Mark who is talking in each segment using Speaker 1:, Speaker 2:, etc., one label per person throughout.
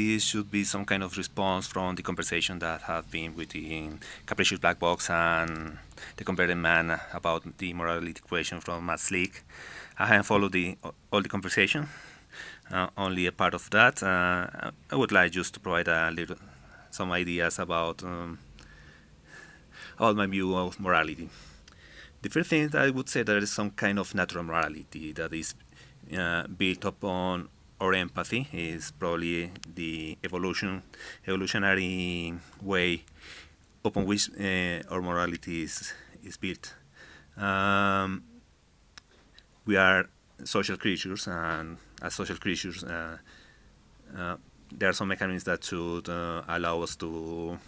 Speaker 1: this should be some kind of response from the conversation that have been within Capricious Black Box and Deconverted Man about the morality equation from Matt Slick. I haven't followed all the conversation, only a part of that. I would like just to provide some ideas about my view of morality. The first thing that I would say, there is some kind of natural morality that is built upon our empathy, is probably the evolutionary way upon which our morality is built. We are social creatures, and as social creatures, there are some mechanisms that should allow us to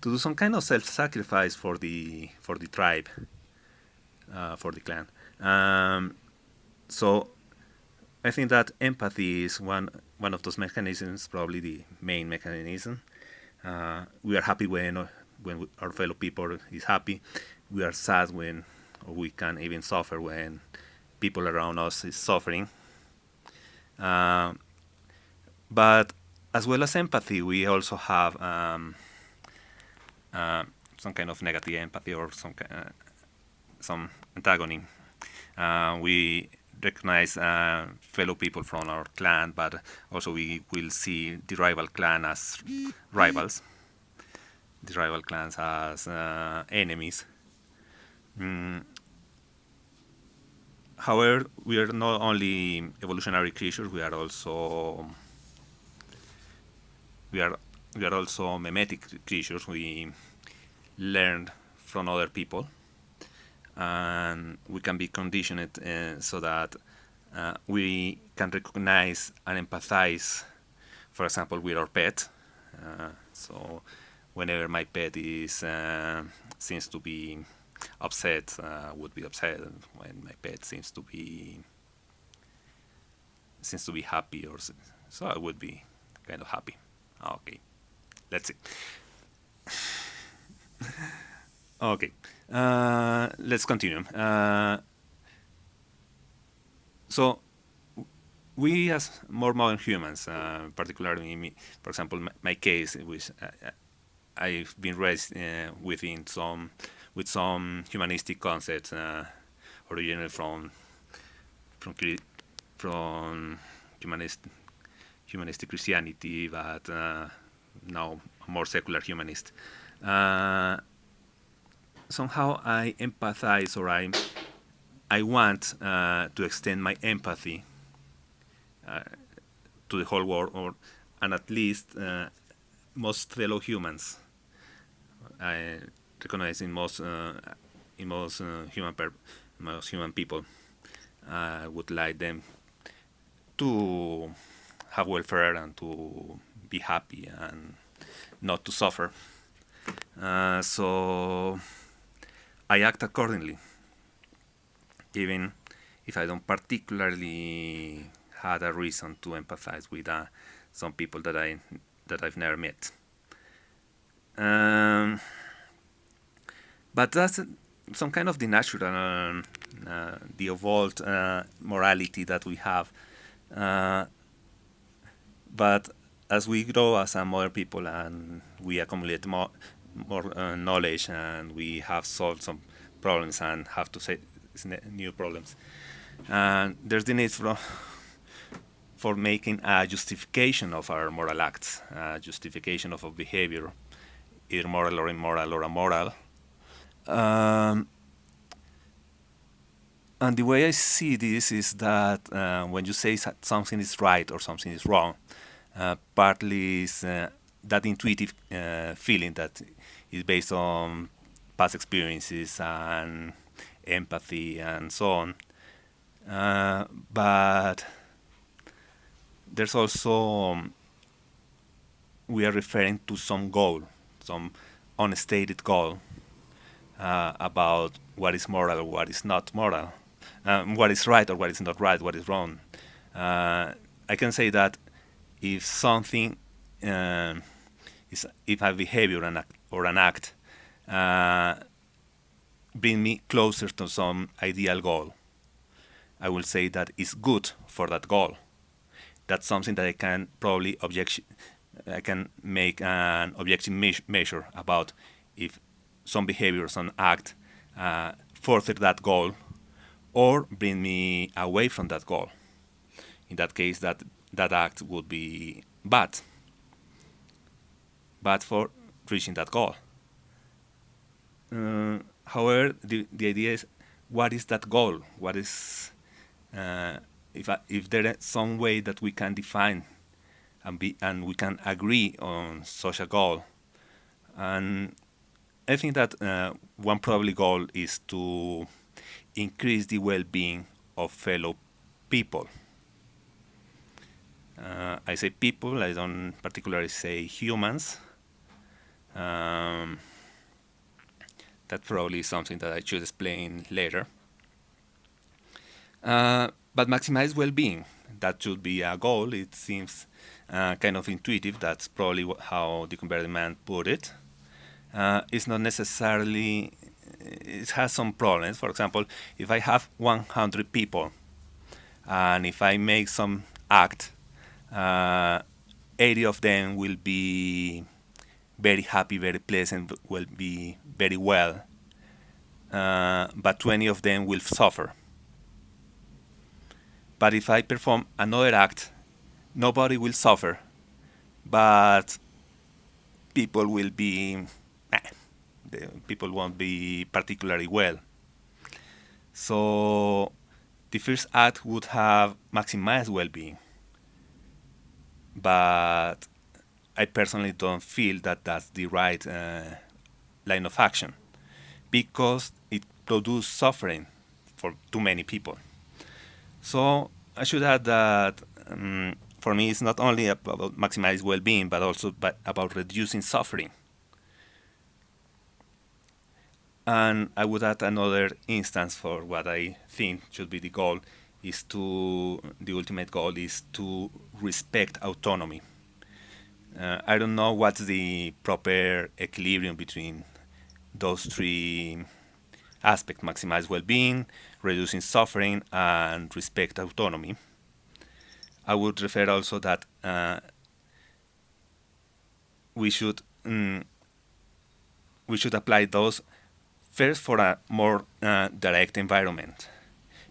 Speaker 1: do some kind of self-sacrifice for the tribe, for the clan. So I think that empathy is one of those mechanisms, probably the main mechanism. We are happy when our fellow people is happy. We are sad when, or we can even suffer when people around us is suffering. But as well as empathy, we also have some kind of negative empathy or some antagonism. We recognize fellow people from our clan, but also we will see the rival clan as rivals, the rival clans as enemies. However, we are not only evolutionary creatures; we are also mimetic creatures. We learn from other people, and we can be conditioned so that we can recognize and empathize, for example, with our pet. So whenever my pet seems to be upset, would be upset. When my pet seems to be happy, so I would be kind of happy. Okay, let's see. Okay, let's continue. So we as more modern humans, particularly me, for example, my case, which I've been raised with some humanistic concepts, originally from humanistic Christianity, but now more secular humanist. Somehow I empathize, or I want to extend my empathy to the whole world, and at least most fellow humans. I recognize in most human people. I would like them to have welfare and to be happy and not to suffer. So I act accordingly, even if I don't particularly had a reason to empathize with some people that I've never met. But that's some kind of the natural, the evolved morality that we have. But as we grow as a modern people and we accumulate more knowledge, and we have solved some problems and have to say new problems, and there's the need for making a justification of our moral acts, a justification of our behavior, either moral or immoral or amoral. And the way I see this is that when you say something is right or something is wrong, partly is that intuitive feeling that is based on past experiences and empathy and so on. But there's also, we are referring to some goal, some unstated goal about what is moral or what is not moral, what is right or what is not right, what is wrong. I can say that if something if a behavior or an act bring me closer to some ideal goal, I will say that it's good for that goal. That's something that I can probably I can make an objective measure about if some behavior, some act further that goal or bring me away from that goal. In that case, that act would be bad for reaching that goal. However, the idea is, what is that goal? What is if there is some way that we can define and we can agree on such a goal. And I think that one probably goal is to increase the well-being of fellow people. I say people, I don't particularly say humans. That probably is something that I should explain later. But maximize well-being, that should be a goal. It seems kind of intuitive. That's probably how Deconverted man put it. It's not necessarily, it has some problems. For example, if I have 100 people and if I make some act, 80 of them will be very happy, very pleasant, will be very well, but 20 of them will suffer. But if I perform another act, nobody will suffer, but people will be, people won't be particularly well. So the first act would have maximized well-being, but I personally don't feel that that's the right line of action because it produces suffering for too many people. So I should add that for me it's not only about maximizing well-being, but also about reducing suffering. And I would add another instance for what I think should be the goal is the ultimate goal is to respect autonomy. I don't know what's the proper equilibrium between those three aspects: maximize well-being, reducing suffering, and respect autonomy. I would refer also that we should apply those first for a more direct environment,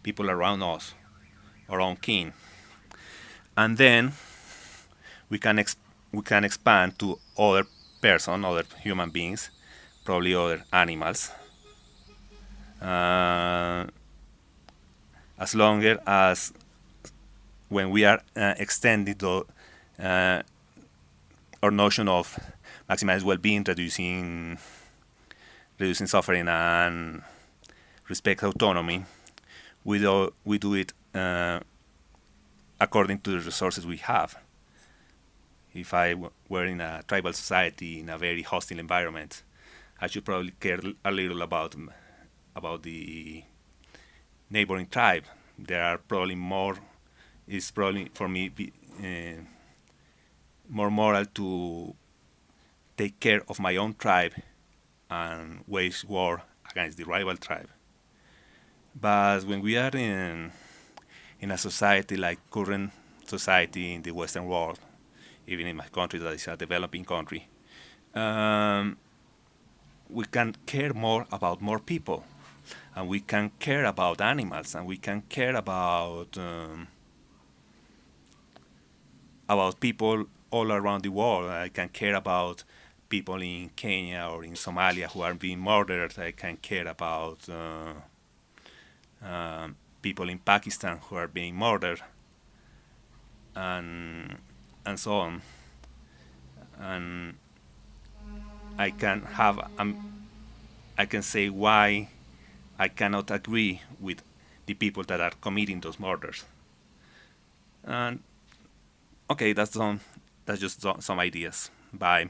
Speaker 1: people around us, our own kin, and then we can expand to other person, other human beings, probably other animals, as long as when we are extending our notion of maximize well-being, reducing suffering, and respect autonomy, we do it according to the resources we have. If I were in a tribal society in a very hostile environment, I should probably care a little about the neighboring tribe. There are probably more. It's probably for me more moral to take care of my own tribe and wage war against the rival tribe. But when we are in a society like current society in the Western world, even in my country that is a developing country, we can care more about more people, and we can care about animals, and we can care about people all around the world. I can care about people in Kenya or in Somalia who are being murdered. I can care about people in Pakistan who are being murdered, and so on. And I can say why I cannot agree with the people that are committing those murders. And okay, that's just some ideas. Bye.